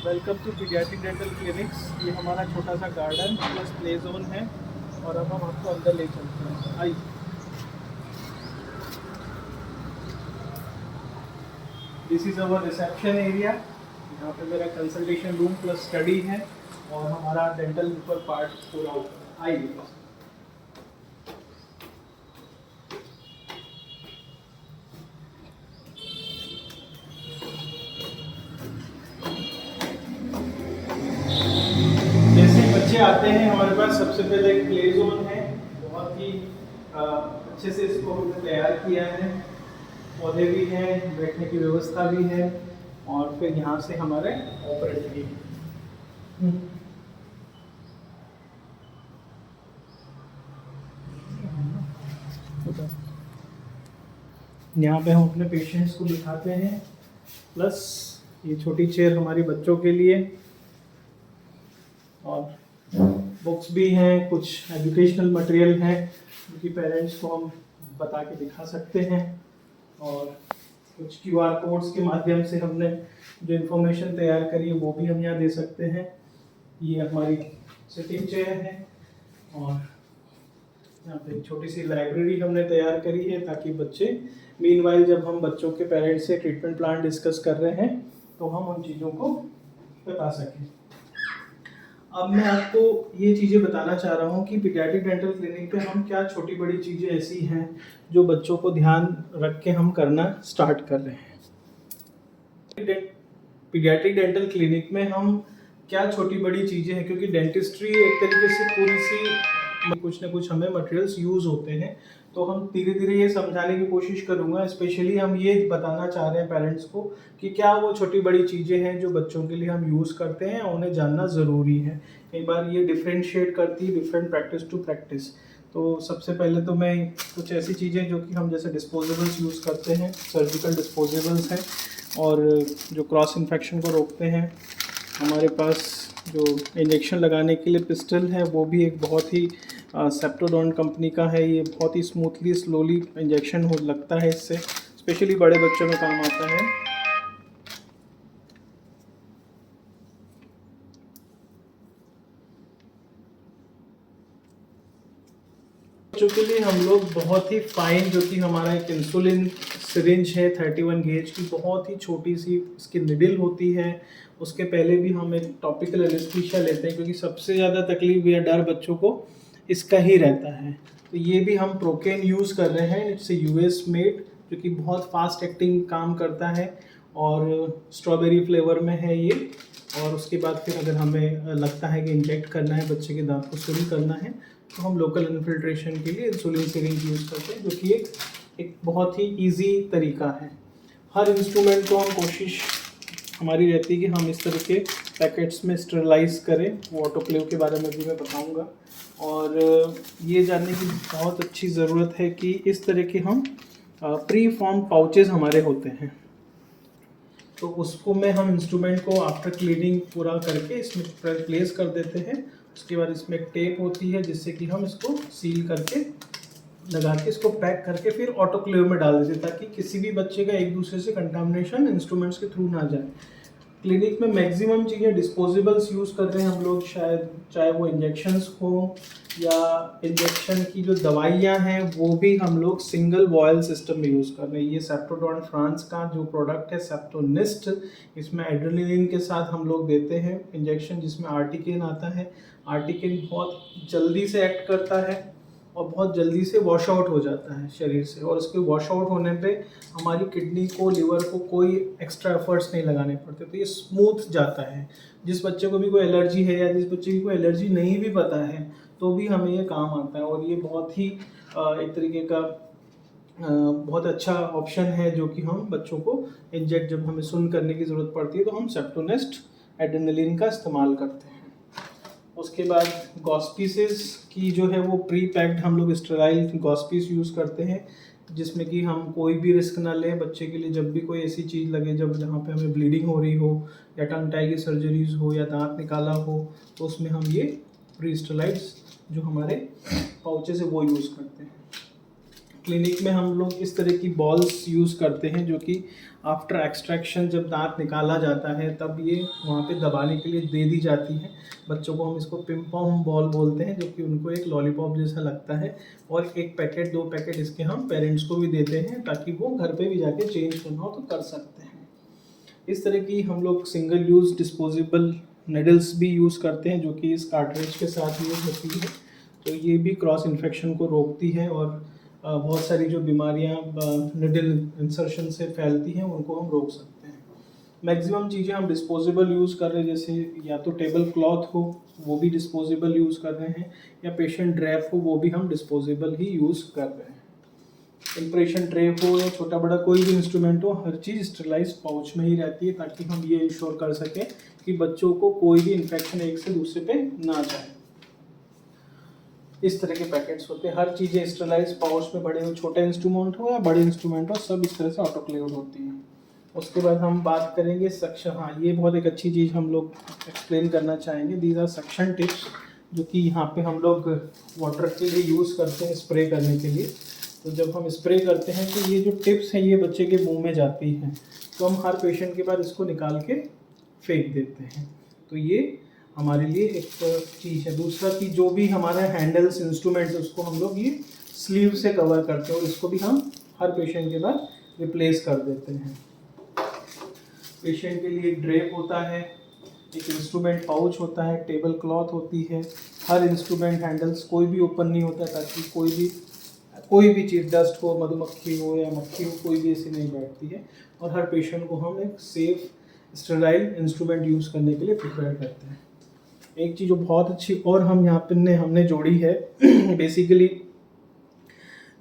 Welcome to paediatric dental clinics. ये हमारा छोटा सा गार्डन प्लस प्ले जोन है और अब हम आपको अंदर ले चलते हैं। आइए। This is our reception area. यहाँ पे मेरा कंसल्टेशन रूम प्लस स्टडी है और हमारा डेंटल ऊपर पार्ट पूरा ऊपर। आइए। जैसे बच्चे आते हैं हमारे पास सबसे पहले एक प्ले जोन है। बहुत ही अच्छे से इसको हमने तैयार किया है। पौधे भी हैं, बैठने की व्यवस्था भी है और फिर यहाँ से हमारे ऑपरेटरी है। यहाँ पे हम अपने पेशेंट्स को बिठाते हैं। प्लस ये छोटी चेयर हमारी बच्चों के लिए और बुक्स भी हैं, कुछ एजुकेशनल मटेरियल हैं उनकी पेरेंट्स को हम बता के दिखा सकते हैं और कुछ QR कोड्स के माध्यम से हमने जो इन्फॉर्मेशन तैयार करी है वो भी हम यहाँ दे सकते हैं। ये हमारी सिटिंग चेयर है और यहाँ पे एक छोटी सी लाइब्रेरी हमने तैयार करी है ताकि बच्चे मीनवाइल जब हम बच्चों के पेरेंट्स से ट्रीटमेंट प्लान डिस्कस कर रहे हैं तो हम उन चीज़ों को बता सकें। अब मैं आपको ये चीज़ें बताना चाह रहा हूँ कि पीडियाट्रिक डेंटल क्लिनिक पे हम क्या छोटी बड़ी चीज़ें ऐसी हैं जो बच्चों को ध्यान रख के हम करना स्टार्ट कर रहे हैं। पीडियाट्रिक डेंटल क्लिनिक में हम क्या छोटी बड़ी चीज़ें हैं, क्योंकि डेंटिस्ट्री एक तरीके से पूरी सी कुछ ना कुछ हमें मटेरियल्स यूज़ होते हैं, तो हम धीरे धीरे ये समझाने की कोशिश करूँगा। स्पेशली हम ये बताना चाह रहे हैं पेरेंट्स को कि क्या वो छोटी बड़ी चीज़ें हैं जो बच्चों के लिए हम यूज़ करते हैं, उन्हें जानना ज़रूरी है। कई बार ये डिफ्रेंशिएट करती है डिफरेंट प्रैक्टिस टू प्रैक्टिस। तो सबसे पहले तो मैं कुछ ऐसी चीज़ें जो कि हम जैसे डिस्पोजेबल्स यूज़ करते हैं, सर्जिकल डिस्पोजेबल्स हैं और जो क्रॉस इन्फेक्शन को रोकते हैं। हमारे पास जो इंजेक्शन लगाने के लिए पिस्टल है वो भी एक बहुत ही सेप्टोडॉन कंपनी का है। ये बहुत ही स्मूथली स्लोली इंजेक्शन हो लगता है, इससे स्पेशली बड़े बच्चों में काम आता है। बच्चों के लिए हम लोग बहुत ही फाइन, जो कि हमारा एक इंसुलिन सिरिंज है 31 गेज की, बहुत ही छोटी सी इसकी निडल होती है। उसके पहले भी हम एक टॉपिकल एनेस्थीसिया लेते हैं क्योंकि सबसे ज़्यादा तकलीफ या डर बच्चों को इसका ही रहता है। तो ये भी हम प्रोकेन यूज़ कर रहे हैं। इट्स US मेड, जो कि बहुत फास्ट एक्टिंग काम करता है और स्ट्रॉबेरी फ्लेवर में है ये। और उसके बाद फिर अगर हमें लगता है कि इंजेक्ट करना है, बच्चे के दांत को सील करना है, तो हम लोकल इन्फिल्ट्रेशन के लिए इंसुलिन सिरिंज यूज़ करते हैं, जो कि एक बहुत ही इजी तरीका है। हर इंस्ट्रूमेंट को हम कोशिश हमारी रहती है कि हम इस तरह के पैकेट्स में स्टरलाइज करें। वो ऑटोक्लेव के बारे में भी मैं बताऊंगा। और ये जानने की बहुत अच्छी ज़रूरत है कि इस तरह के हम प्री फॉर्म पाउचेस हमारे होते हैं, तो उसको में हम इंस्ट्रूमेंट को आफ्टर क्लीनिंग पूरा करके इसमें प्लेस कर देते हैं। उसके बाद इसमें एक टेप होती है जिससे कि हम इसको सील करके लगा के इसको पैक करके फिर ऑटोक्लेव में डाल देते हैं ताकि किसी भी बच्चे का एक दूसरे से कंटामिनेशन इंस्ट्रूमेंट्स के थ्रू ना जाए। क्लिनिक में मैक्सिमम चीज़ें डिस्पोजेबल्स यूज़ कर रहे हैं हम लोग, शायद चाहे वो इंजेक्शंस हो या इंजेक्शन की जो दवाइयाँ हैं वो भी हम लोग सिंगल वॉयल सिस्टम में यूज़ कर रहे हैं। ये सेप्टोडॉन फ्रांस का जो प्रोडक्ट है सेप्टोनिस्ट, इसमें एड्रेनलिन के साथ हम लोग देते हैं इंजेक्शन, जिसमें आर्टिकेन आता है। आर्टिकेन बहुत जल्दी से एक्ट करता है और बहुत जल्दी से वॉश आउट हो जाता है शरीर से, और उसके वॉश आउट होने पे हमारी किडनी को, लिवर को कोई एक्स्ट्रा एफर्ट्स नहीं लगाने पड़ते, तो ये स्मूथ जाता है। जिस बच्चे को भी कोई एलर्जी है या जिस बच्चे की कोई एलर्जी नहीं भी पता है तो भी हमें ये काम आता है। और ये बहुत ही एक तरीके का बहुत अच्छा ऑप्शन है जो कि हम बच्चों को इंजेक्ट जब हमें सुन करने की ज़रूरत पड़ती है तो हम सेप्टोनेस्ट एड्रेनलिन का इस्तेमाल करते हैं। उसके बाद गॉस्पीसेस की जो है वो प्री पैक्ड हम लोग स्टेराइल गॉस्पीस यूज़ करते हैं, जिसमें कि हम कोई भी रिस्क ना लें बच्चे के लिए। जब भी कोई ऐसी चीज़ लगे जब जहाँ पे हमें ब्लीडिंग हो रही हो या टंग टाई की सर्जरीज हो या दांत निकाला हो, तो उसमें हम ये प्री स्टेराइल्स जो हमारे पाउचेस है वो यूज़ करते हैं। क्लिनिक में हम लोग इस तरह की बॉल्स यूज़ करते हैं जो कि आफ्टर एक्सट्रैक्शन जब दांत निकाला जाता है तब ये वहाँ पे दबाने के लिए दे दी जाती है बच्चों को। हम इसको पिम्पॉम बॉल बोलते हैं, जो कि उनको एक लॉलीपॉप जैसा लगता है। और एक पैकेट 2 पैकेट इसके हम पेरेंट्स को भी देते हैं ताकि वो घर पे भी जाके चेंज करना हो तो कर सकते हैं। इस तरह की हम लोग सिंगल यूज़ डिस्पोजेबल निडल्स भी यूज़ करते हैं जो कि इस कार्ट्रिज के साथ यूज़ होती है। तो ये भी क्रॉस इन्फेक्शन को रोकती है और बहुत सारी जो बीमारियां निडल इंसर्शन से फैलती हैं उनको हम रोक सकते हैं। मैक्सिमम चीज़ें हम डिस्पोजेबल यूज़ कर रहे हैं, जैसे या तो टेबल क्लॉथ हो वो भी डिस्पोजेबल यूज़ कर रहे हैं, या पेशेंट ड्रैप हो वो भी हम डिस्पोजेबल ही यूज़ कर रहे हैं। इम्प्रेशन ट्रे हो या छोटा बड़ा कोई भी इंस्ट्रूमेंट हो, हर चीज़ स्टरलाइज पाउच में ही रहती है ताकि हम ये इंश्योर कर सकें कि बच्चों को कोई भी इन्फेक्शन एक से दूसरे पे ना जाए। इस तरह के पैकेट्स होते हैं, हर चीज़ें स्टरलाइज पाउच में, बड़े हो छोटे इंस्ट्रूमेंट हो या बड़े इंस्ट्रूमेंट हो, सब इस तरह से ऑटोक्लेव्ड होती हैं। उसके बाद हम बात करेंगे सक्शन। हाँ, ये बहुत एक अच्छी चीज़ हम लोग एक्सप्लेन करना चाहेंगे। दीज आर सक्शन टिप्स जो कि यहाँ पे हम लोग वाटर के लिए यूज़ करते हैं स्प्रे करने के लिए। तो जब हम स्प्रे करते हैं तो ये जो टिप्स हैं ये बच्चे के मुंह में जाती हैं, तो हम हर पेशेंट के बाद इसको निकाल के फेंक देते हैं। तो ये हमारे लिए एक चीज़ है। दूसरा कि जो भी हमारा हैंडल्स इंस्ट्रूमेंट्स उसको हम लोग ये स्लीव से कवर करते हैं और इसको भी हम हर पेशेंट के बाद रिप्लेस कर देते हैं। पेशेंट के लिए एक ड्रेप होता है, एक इंस्ट्रूमेंट पाउच होता है, टेबल क्लॉथ होती है। हर इंस्ट्रूमेंट हैंडल्स कोई भी ओपन नहीं होता ताकि कोई भी चीज़, डस्ट हो, मधुमक्खी हो या मक्खी हो, कोई भी ऐसी नहीं बैठती है। और हर पेशेंट को हम एक सेफ स्टेराइल इंस्ट्रूमेंट यूज़ करने के लिए प्रिपेयर करते हैं। एक चीज़ जो बहुत अच्छी और हम यहाँ पे हमने जोड़ी है बेसिकली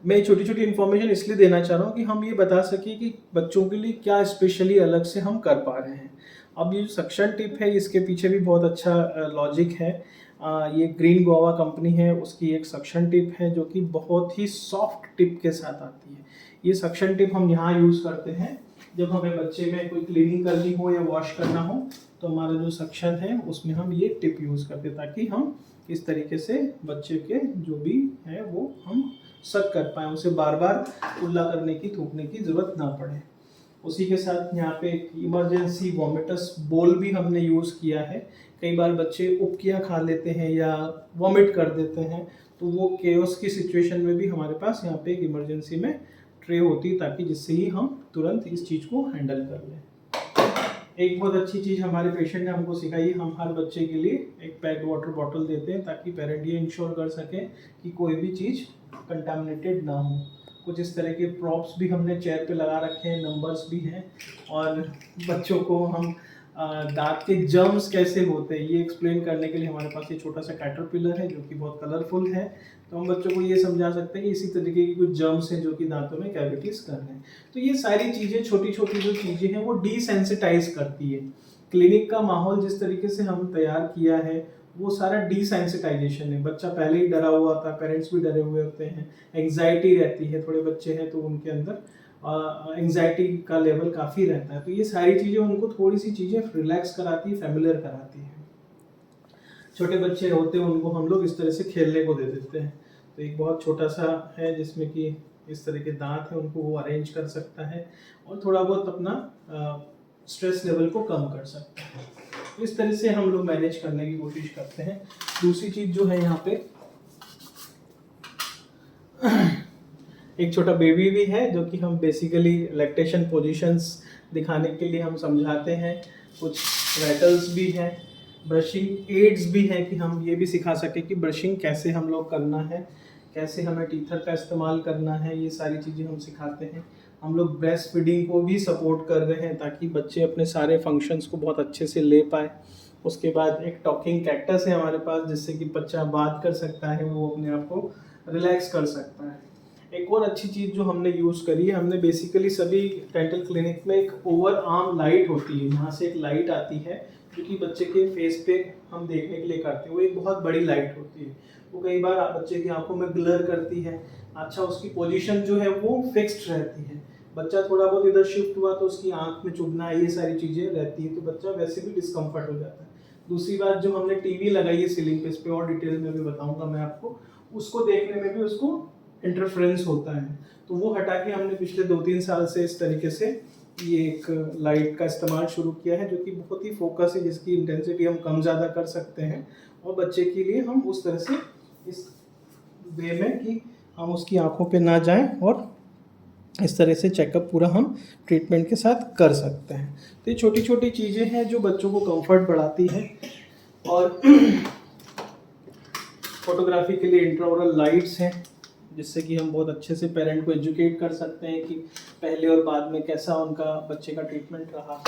मैं छोटी छोटी इन्फॉर्मेशन इसलिए देना चाह रहा हूँ कि हम ये बता सकें कि बच्चों के लिए क्या स्पेशली अलग से हम कर पा रहे हैं। अब ये जो सक्शन टिप है इसके पीछे भी बहुत अच्छा लॉजिक है। ये ग्रीन गोवा कंपनी है, उसकी एक सक्शन टिप है जो कि बहुत ही सॉफ्ट टिप के साथ आती है। ये सक्शन टिप हम यहाँ यूज़ करते हैं जब हमें बच्चे में कोई क्लीनिंग करनी हो या वॉश करना हो, तो हमारा जो सक्शन है उसमें हम ये टिप यूज़ करते हैं ताकि हम इस तरीके से बच्चे के जो भी है वो हम सक कर पाएँ, उसे बार बार कुल्ला करने की, थूकने की ज़रूरत ना पड़े। उसी के साथ यहाँ पे एक इमरजेंसी वॉमिटस बोल भी हमने यूज़ किया है। कई बार बच्चे उबकियाँ खा लेते हैं या वॉमिट कर देते हैं, तो वो केओस की सिचुएशन में भी हमारे पास यहाँ पे एक इमरजेंसी में ट्रे होती है ताकि जिससे ही हम तुरंत इस चीज़ को हैंडल कर लें। एक बहुत अच्छी चीज़ हमारे पेशेंट ने हमको सिखाई, हम हर बच्चे के लिए एक पैक्ड वाटर बॉटल देते हैं ताकि पेरेंट ये इंश्योर कर सकें कि कोई भी चीज़ कंटामिनेटेड ना हो। कुछ इस तरह के प्रॉप्स भी हमने चेयर पे लगा रखे हैं, नंबर्स भी हैं, और बच्चों को हम दांत के जर्म्स कैसे होते हैं ये एक्सप्लेन करने के लिए हमारे पास ये छोटा सा कैटरपिलर है जो कि बहुत कलरफुल है। तो हम बच्चों को ये समझा सकते हैं कि इसी तरीके की कुछ जर्म्स हैं जो कि दांतों में कैविटीज़ कर रहे हैं। तो ये सारी चीज़ें, छोटी छोटी जो चीज़ें हैं वो डिसेंसिटाइज करती है। क्लिनिक का माहौल जिस तरीके से हम तैयार किया है वो सारा डिसेंसिटाइजेशन है। बच्चा पहले ही डरा हुआ था, पेरेंट्स भी डरे हुए होते हैं, एंग्जाइटी रहती है, थोड़े बच्चे हैं तो उनके अंदर एंग्जाइटी का लेवल काफ़ी रहता है। तो ये सारी चीज़ें उनको थोड़ी सी चीज़ें रिलैक्स कराती है, फेमिलियर कराती है। छोटे बच्चे होते हैं उनको हम लोग इस तरह से खेलने को दे देते हैं। तो एक बहुत छोटा सा है जिसमें कि इस तरह के दांत हैं, उनको वो अरेंज कर सकता है और थोड़ा बहुत अपना स्ट्रेस लेवल को कम कर सकता है। तो इस तरह से हम लोग मैनेज करने की कोशिश करते हैं। दूसरी चीज़ जो है यहाँ पे एक छोटा बेबी भी है जो कि हम बेसिकली लैक्टेशन पोजीशंस दिखाने के लिए हम समझाते हैं। कुछ रैटल्स भी हैं, ब्रशिंग एड्स भी हैं कि हम ये भी सिखा सकें कि ब्रशिंग कैसे हम लोग करना है, कैसे हमें टीथर का इस्तेमाल करना है, ये सारी चीज़ें हम सिखाते हैं। हम लोग ब्रेस्ट फीडिंग को भी सपोर्ट कर रहे हैं ताकि बच्चे अपने सारे फंक्शंस को बहुत अच्छे से ले पाए। उसके बाद एक टॉकिंग कैक्टस है हमारे पास जिससे कि बच्चा बात कर सकता है, वो अपने आप को रिलैक्स कर सकता है। एक और अच्छी चीज़ जो हमने यूज़ करी है, हमने बेसिकली सभी डेंटल क्लिनिक में एक ओवर आर्म लाइट होती है, यहाँ से एक लाइट आती है जो कि बच्चे के फेस पे हम देखने के लिए करते हैं। वो एक बहुत बड़ी लाइट होती है, वो कई बार बच्चे की आंखों में ग्लर करती है। अच्छा, उसकी पोजीशन जो है वो फिक्स्ड रहती है, बच्चा थोड़ा बहुत इधर शिफ्ट हुआ तो उसकी आंख में चुभना है, ये सारी चीज़ें रहती है, तो बच्चा वैसे भी डिस्कम्फर्ट हो जाता है। दूसरी बात, जो हमने टीवी लगाई है सीलिंग पे, इस पर और डिटेल में भी बताऊंगा मैं आपको, उसको देखने में भी उसको इंटरफ्रेंस होता है, तो वो हटा के हमने पिछले 2-3 साल से इस तरीके से ये एक लाइट का इस्तेमाल शुरू किया है, जो कि बहुत ही फोकस है, जिसकी इंटेंसिटी हम कम ज़्यादा कर सकते हैं। और बच्चे के लिए हम उस तरह से इस वे में कि हम उसकी आंखों पे ना जाएं और इस तरह से चेकअप पूरा हम ट्रीटमेंट के साथ कर सकते हैं। तो ये छोटी छोटी चीज़ें हैं जो बच्चों को कंफर्ट बढ़ाती हैं। और फोटोग्राफी के लिए इंट्राओरल लाइट्स हैं, जिससे कि हम बहुत अच्छे से पेरेंट को एजुकेट कर सकते हैं कि पहले और बाद में कैसा उनका बच्चे का ट्रीटमेंट रहा।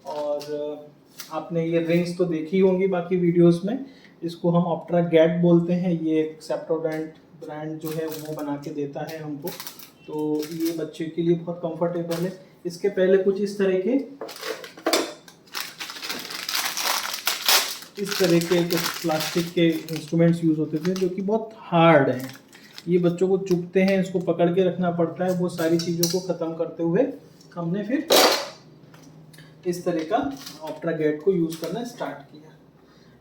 और आपने ये रिंग्स तो देखी होंगी बाकी वीडियोस में, इसको हम ऑप्ट्रा गैट बोलते हैं। ये एक सेप्टोडेंट ब्रांड जो है वो बना के देता है हमको, तो ये बच्चे के लिए बहुत कंफर्टेबल है। इसके पहले कुछ इस तरह के कुछ प्लास्टिक के इंस्ट्रूमेंट्स यूज़ होते थे जो कि बहुत हार्ड हैं, ये बच्चों को चुभते हैं, इसको पकड़ के रखना पड़ता है। वो सारी चीज़ों को ख़त्म करते हुए हमने फिर इस तरह का ऑप्ट्रा गैट को यूज़ करना स्टार्ट किया।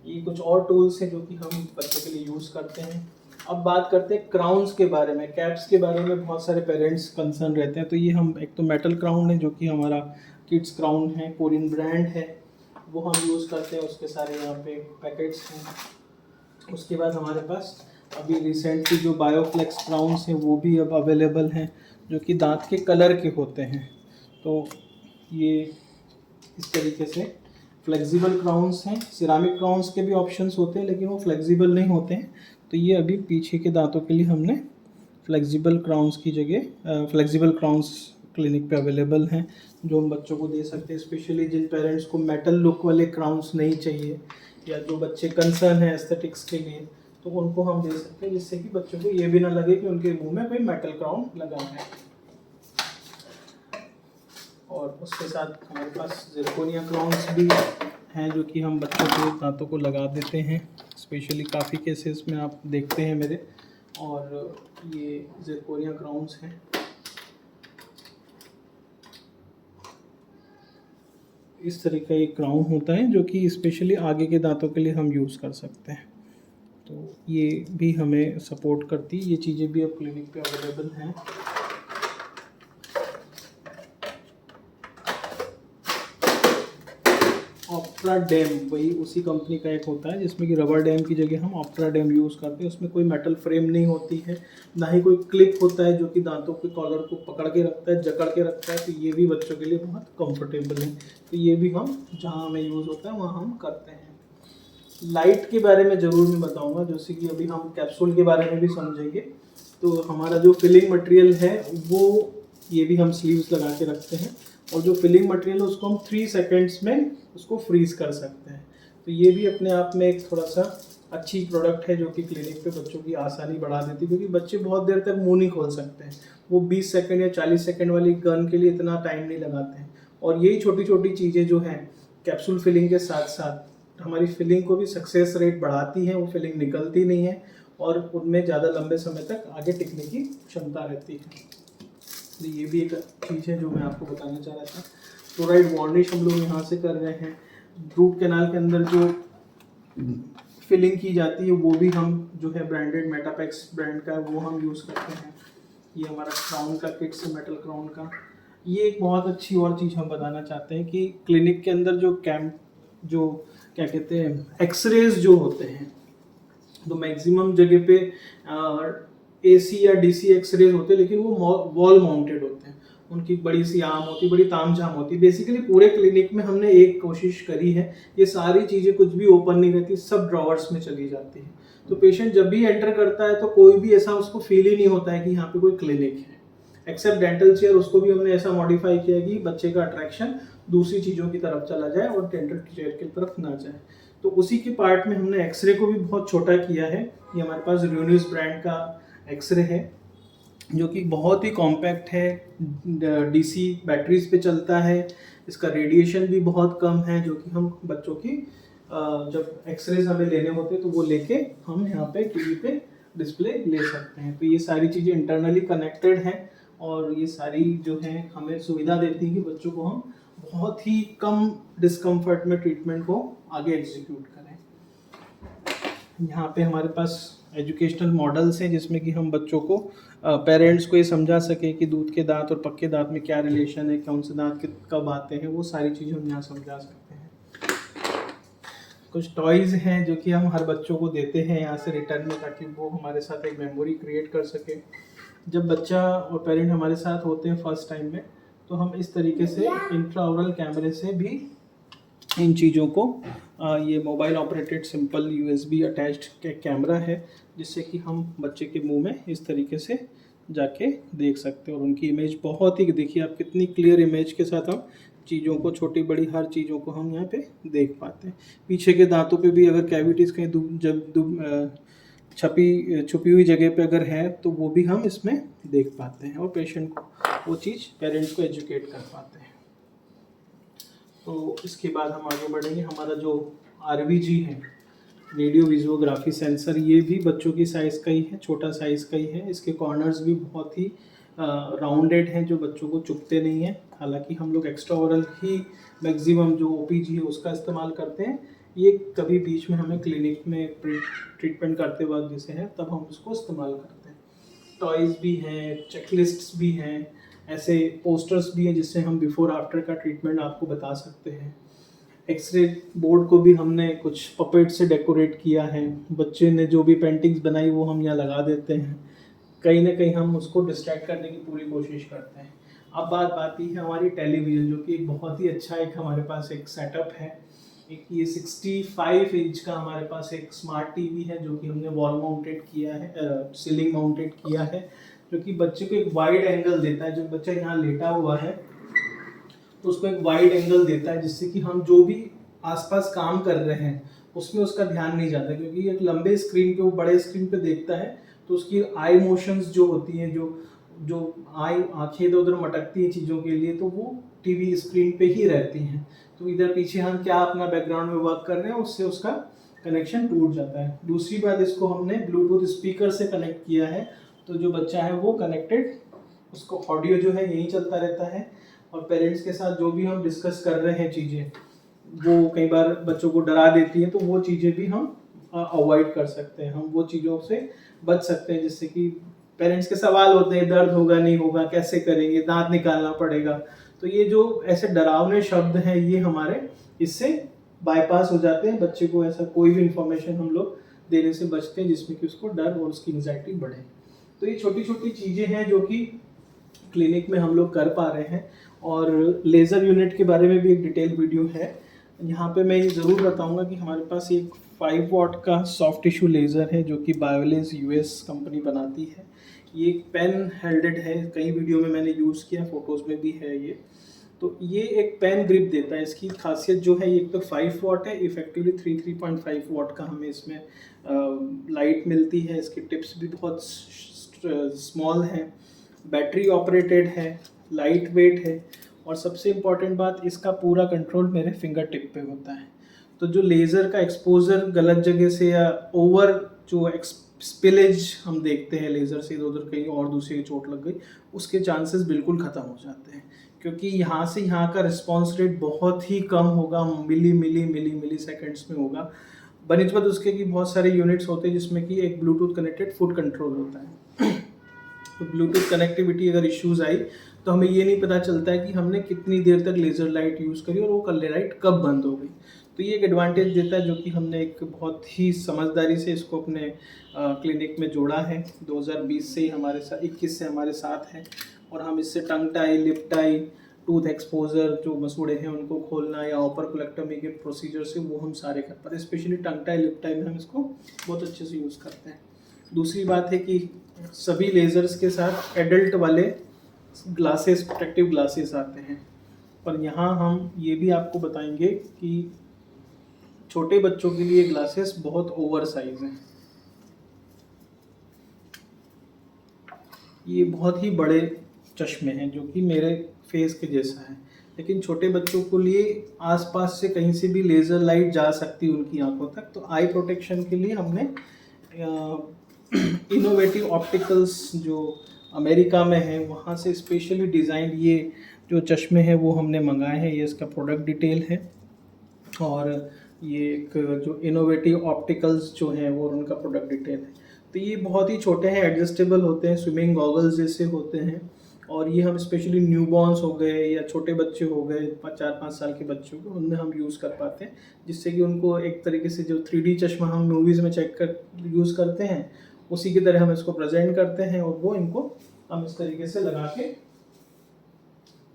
ये कुछ और टूल्स हैं जो कि हम बच्चों के लिए यूज़ करते हैं। अब बात करते हैं क्राउन्स के बारे में। कैप्स के बारे में बहुत सारे पेरेंट्स कंसर्न रहते हैं, तो ये हम एक तो मेटल क्राउन है जो कि हमारा किड्स क्राउन है, कोरियन ब्रांड है, वो हम यूज़ करते हैं। उसके सारे यहाँ पे पैकेट्स हैं। उसके बाद हमारे पास अभी रिसेंटली जो बायोफ्लेक्स क्राउन्स हैं वो भी अब अवेलेबल हैं, जो कि दांत के कलर के होते हैं। तो ये इस तरीके से फ्लेक्सिबल क्राउन्स हैं। सिरामिक क्राउन्स के भी ऑप्शंस होते हैं, लेकिन वो फ्लेक्सिबल नहीं होते हैं। तो ये अभी पीछे के दांतों के लिए हमने फ्लेक्सिबल क्राउन्स की जगह फ्लेक्सिबल क्राउन्स क्लिनिक पे अवेलेबल हैं, जो हम बच्चों को दे सकते हैं। स्पेशली जिन पेरेंट्स को मेटल लुक वाले क्राउन्स नहीं चाहिए, या जो बच्चे कंसर्न है एस्थेटिक्स के लिए, तो उनको हम दे सकते हैं, जिससे कि बच्चों को ये भी ना लगे कि उनके मुंह में कोई मेटल क्राउन लगा है। और उसके साथ हमारे पास ज़िरकोनिया क्राउन्स भी हैं, जो कि हम बच्चों के दांतों को लगा देते हैं। स्पेशली काफ़ी केसेस में आप देखते हैं मेरे। और ये ज़िरकोनिया क्राउन्स हैं। इस तरह का एक क्राउन होता है जो कि स्पेशली आगे के दांतों के लिए हम यूज़ कर सकते हैं। तो ये भी हमें सपोर्ट करती है। ये चीज़ें भी अब क्लिनिक पे अवेलेबल हैं। ऑप्ट्रा डैम वही उसी कंपनी का एक होता है, जिसमें कि रबर डैम की जगह हम ऑप्ट्रा डैम यूज़ करते हैं। उसमें कोई मेटल फ्रेम नहीं होती है, ना ही कोई क्लिप होता है जो कि दांतों के कॉलर को पकड़ के रखता है, जकड़ के रखता है। तो ये भी बच्चों के लिए बहुत कंफर्टेबल है। तो ये भी हम जहाँ हमें यूज़ होता है वहाँ हम करते हैं। लाइट के बारे में ज़रूर मैं बताऊँगा, जैसे कि अभी हम कैप्सूल के बारे में भी समझेंगे। तो हमारा जो फिलिंग मटेरियल है वो ये भी हम स्लीव्स लगा के रखते हैं, और जो फिलिंग मटेरियल है उसको हम 3 सेकेंड्स में उसको फ्रीज़ कर सकते हैं। तो ये भी अपने आप में एक थोड़ा सा अच्छी प्रोडक्ट है, जो कि क्लिनिक पे बच्चों की आसानी बढ़ा देती है, क्योंकि बच्चे बहुत देर तक मुंह नहीं खोल सकते हैं। वो 20 सेकंड या 40 सेकंड वाली गन के लिए इतना टाइम नहीं लगाते हैं। और यही छोटी छोटी चीज़ें जो हैं कैप्सूल फिलिंग के साथ साथ हमारी फिलिंग को भी सक्सेस रेट बढ़ाती हैं। वो फिलिंग निकलती नहीं है और उनमें ज़्यादा लंबे समय तक आगे टिकने की क्षमता रहती है। तो ये भी एक चीज़ है जो मैं आपको बताना चाह रहा था। फ्लोराइड वार्निश हम लोग यहाँ से कर रहे हैं। रूट कैनाल के अंदर जो फिलिंग की जाती है वो भी हम जो है ब्रांडेड मेटापैक्स ब्रांड का वो हम यूज़ करते हैं। ये हमारा क्राउन का किट्स है, मेटल क्राउन का। ये एक बहुत अच्छी और चीज़ हम बताना चाहते हैं कि क्लिनिक के अंदर जो जो क्या कहते हैं एक्सरेज जो होते हैं, तो मैक्सिमम जगह पे AC या DC एक्सरेज होते हैं, लेकिन वो वॉल माउंटेड होते हैं। उनकी बड़ी सी आर्म होती, बड़ी तामझाम होती। बेसिकली पूरे क्लिनिक में हमने एक कोशिश करी है, ये सारी चीज़ें कुछ भी ओपन नहीं रहती, सब ड्रॉवर्स में चली जाती है। तो पेशेंट जब भी एंटर करता है तो कोई भी ऐसा उसको फील ही नहीं होता है कि यहाँ पे कोई क्लिनिक है, एक्सेप्ट डेंटल चेयर। उसको भी हमने ऐसा मॉडिफाई किया कि बच्चे का अट्रैक्शन दूसरी चीज़ों की तरफ चला जाए और डेंटल चेयर की तरफ ना जाए। तो उसी के पार्ट में हमने एक्सरे को भी बहुत छोटा किया है। ये हमारे पास र्यूनिस ब्रांड का एक्सरे है, जो कि बहुत ही कॉम्पैक्ट है, DC बैटरीज पे चलता है। इसका रेडिएशन भी बहुत कम है, जो कि हम बच्चों की जब एक्सरेज हमें लेने होते हैं तो वो लेके हम यहाँ पे टीवी पे डिस्प्ले ले सकते हैं। तो ये सारी चीज़ें इंटरनली कनेक्टेड हैं, और ये सारी जो है हमें सुविधा देती है कि बच्चों को हम बहुत ही कम डिस्कम्फर्ट में ट्रीटमेंट को आगे एग्जीक्यूट करें। यहाँ पे हमारे पास एजुकेशनल मॉडल्स हैं जिसमें कि हम बच्चों को पेरेंट्स को ये समझा सकें कि दूध के दांत और पक्के दांत में क्या रिलेशन है, कौन से दांत कब आते हैं, वो सारी चीज़ें हम यहाँ समझा सकते हैं। कुछ टॉयज़ हैं जो कि हम हर बच्चों को देते हैं यहाँ से रिटर्न में, ताकि वो हमारे साथ एक मेमोरी क्रिएट कर सके। जब बच्चा और पेरेंट हमारे साथ होते हैं फर्स्ट टाइम में, तो हम इस तरीके से इंट्राओरल कैमरे से भी इन चीज़ों को ये mobile operated simple USB attached camera है, जिससे कि हम बच्चे के मुंह में इस तरीके से जाके देख सकते हैं और उनकी इमेज बहुत ही, देखिए आप कितनी क्लियर इमेज के साथ हम चीज़ों को, छोटी बड़ी हर चीज़ों को हम यहाँ पे देख पाते हैं। पीछे के दांतों पे भी अगर कैविटीज़ कहीं छुपी हुई जगह पे अगर है तो वो भी हम इसमें देख पाते हैं और पेशेंट को वो चीज़, पेरेंट्स को एजुकेट कर पाते हैं। तो इसके बाद हम आगे बढ़ेंगे। हमारा जो RVG है, रेडियो विजुओग्राफी सेंसर, ये भी बच्चों की साइज़ का ही है, छोटा साइज़ का ही है। इसके कॉर्नर्स भी बहुत ही राउंडेड हैं जो बच्चों को चुभते नहीं हैं। हालांकि हम लोग एक्स्ट्रा ओरल ही मैक्सिमम जो OPG है उसका इस्तेमाल करते हैं। ये कभी बीच में हमें क्लिनिक में ट्रीटमेंट करते वक्त जैसे है तब हम उसको इस्तेमाल करते हैं। टॉयज़ भी हैं, चेकलिस्ट्स भी हैं, ऐसे पोस्टर्स भी हैं जिससे हम बिफोर आफ्टर का ट्रीटमेंट आपको बता सकते हैं। एक्सरे बोर्ड को भी हमने कुछ पपेट से डेकोरेट किया है। बच्चे ने जो भी पेंटिंग्स बनाई वो हम यहाँ लगा देते हैं। कहीं ना कहीं हम उसको डिस्ट्रैक्ट करने की पूरी कोशिश करते हैं। अब बात आती है हमारी टेलीविज़न, जो कि एक बहुत ही अच्छा एक हमारे पास एक सेटअप है। एक ये 65 इंच का हमारे पास एक स्मार्ट टीवी है जो कि हमने वॉल माउंटेड किया है, सीलिंग माउंटेड किया है, जो कि बच्चे को एक वाइड एंगल देता है। जब बच्चा यहाँ लेटा हुआ है तो उसको एक वाइड एंगल देता है, जिससे कि हम जो भी आसपास काम कर रहे हैं उसमें उसका ध्यान नहीं जाता, क्योंकि एक लंबे स्क्रीन पे, वो बड़े स्क्रीन पे देखता है तो उसकी आई मोशंस जो होती हैं, जो आंखें इधर उधर मटकती हैं चीज़ों के लिए, तो वो टीवी स्क्रीन पे ही रहती हैं। तो इधर पीछे हम क्या अपना बैकग्राउंड में वर्क कर रहे हैं उससे उसका कनेक्शन टूट जाता है। दूसरी बात, इसको हमने ब्लूटूथ स्पीकर से कनेक्ट किया है, तो जो बच्चा है वो कनेक्टेड, उसको ऑडियो जो है यही चलता रहता है और पेरेंट्स के साथ जो भी हम डिस्कस कर रहे हैं चीज़ें, वो कई बार बच्चों को डरा देती हैं, तो वो चीज़ें भी हम अवॉइड कर सकते हैं, हम वो चीज़ों से बच सकते हैं। जिससे कि पेरेंट्स के सवाल होते हैं, दर्द होगा नहीं होगा, कैसे करेंगे, दांत निकालना पड़ेगा, तो ये जो ऐसे डरावने शब्द हैं ये हमारे इससे बाईपास हो जाते हैं। बच्चे को ऐसा कोई भी इंफॉर्मेशन हम लोग देने से बचते हैं जिसमें कि उसको डर और उसकी एंजाइटी बढ़े। तो ये छोटी छोटी चीज़ें हैं जो कि क्लिनिक में हम लोग कर पा रहे हैं। और लेज़र यूनिट के बारे में भी एक डिटेल वीडियो है। यहाँ पे मैं ये ज़रूर बताऊँगा कि हमारे पास एक 5 वॉट का सॉफ्ट टिश्यू लेज़र है जो कि बायोलेज US कंपनी बनाती है। ये एक पेन हेल्डेड है, कई वीडियो में मैंने यूज़ किया, फ़ोटोज़ में भी है ये। तो ये एक पेन ग्रिप देता है। इसकी खासियत जो है, एक तो 5 वॉट है, इफेक्टिवली 3.5 वॉट का हमें इसमें लाइट मिलती है। इसकी टिप्स भी बहुत स्मॉल हैं, बैटरी ऑपरेटेड है, लाइट वेट है और सबसे इम्पॉर्टेंट बात, इसका पूरा कंट्रोल मेरे फिंगर टिप पे होता है। तो जो लेज़र का एक्सपोजर गलत जगह से या ओवर जो स्पिलेज हम देखते हैं लेज़र से इधर उधर कहीं और दूसरी की चोट लग गई, उसके चांसेस बिल्कुल ख़त्म हो जाते हैं, क्योंकि यहाँ से यहाँ का रिस्पॉन्स रेट बहुत ही कम होगा, मिली सेकेंड्स में होगा, बनिस्बत उसके कि बहुत सारे यूनिट्स होते हैं जिसमें कि एक ब्लूटूथ कनेक्टेड फुट कंट्रोल होता है। तो ब्लूटूथ कनेक्टिविटी अगर इश्यूज़ आई तो हमें ये नहीं पता चलता है कि हमने कितनी देर तक लेज़र लाइट यूज़ करी और वो लाइट कब बंद हो गई। तो ये एक एडवांटेज देता है जो कि हमने एक बहुत ही समझदारी से इसको अपने क्लिनिक में जोड़ा है। 2020 से ही हमारे साथ, 21 से हमारे साथ है और हम इससे tongue tie, lip tie, tooth exposure जो मसूड़े हैं उनको खोलना या ओपर कोलेक्टमी के प्रोसीजर से वो हम सारे कर पाते हैं। स्पेशली टंग टाई, लिप टाई में हम इसको बहुत अच्छे से यूज़ करते हैं। दूसरी बात है कि सभी लेज़र्स के साथ एडल्ट वाले ग्लासेस, प्रोटेक्टिव ग्लासेस आते हैं, पर यहाँ हम ये भी आपको बताएंगे कि छोटे बच्चों के लिए ग्लासेस बहुत ओवर साइज हैं। ये बहुत ही बड़े चश्मे हैं जो कि मेरे फेस के जैसा है, लेकिन छोटे बच्चों के लिए आसपास से कहीं से भी लेज़र लाइट जा सकती है उनकी आंखों तक। तो आई प्रोटेक्शन के लिए हमने इनोवेटिव ऑप्टिकल्स जो अमेरिका में है वहाँ से स्पेशली डिज़ाइन ये जो चश्मे हैं वो हमने मंगाए हैं। ये इसका प्रोडक्ट डिटेल है और ये एक जो इनोवेटिव ऑप्टिकल्स जो हैं वो उनका प्रोडक्ट डिटेल है। तो ये बहुत ही छोटे हैं, एडजस्टेबल होते हैं, स्विमिंग गॉगल्स जैसे होते हैं। और ये हम स्पेशली न्यूबॉर्न्स हो गए या छोटे बच्चे हो गए, 4-5 साल के बच्चों को, उनमें हम यूज़ कर पाते हैं, जिससे कि उनको एक तरीके से जो 3D चश्मा हम मूवीज़ में चेक कर यूज़ करते हैं, उसी की तरह हम इसको प्रेजेंट करते हैं, और वो इनको हम इस तरीके से लगा के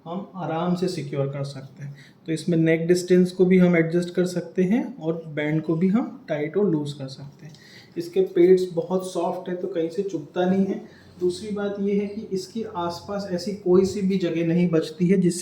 हम आराम से सिक्योर कर सकते हैं। तो इसमें नेक डिस्टेंस को भी हम एडजस्ट कर सकते हैं और बैंड को भी हम टाइट और लूज़ कर सकते हैं। इसके पेड्स बहुत सॉफ्ट है, तो कहीं से चुभता नहीं है। दूसरी बात ये है कि इसके आसपास ऐसी कोई सी भी जगह नहीं बचती है जिससे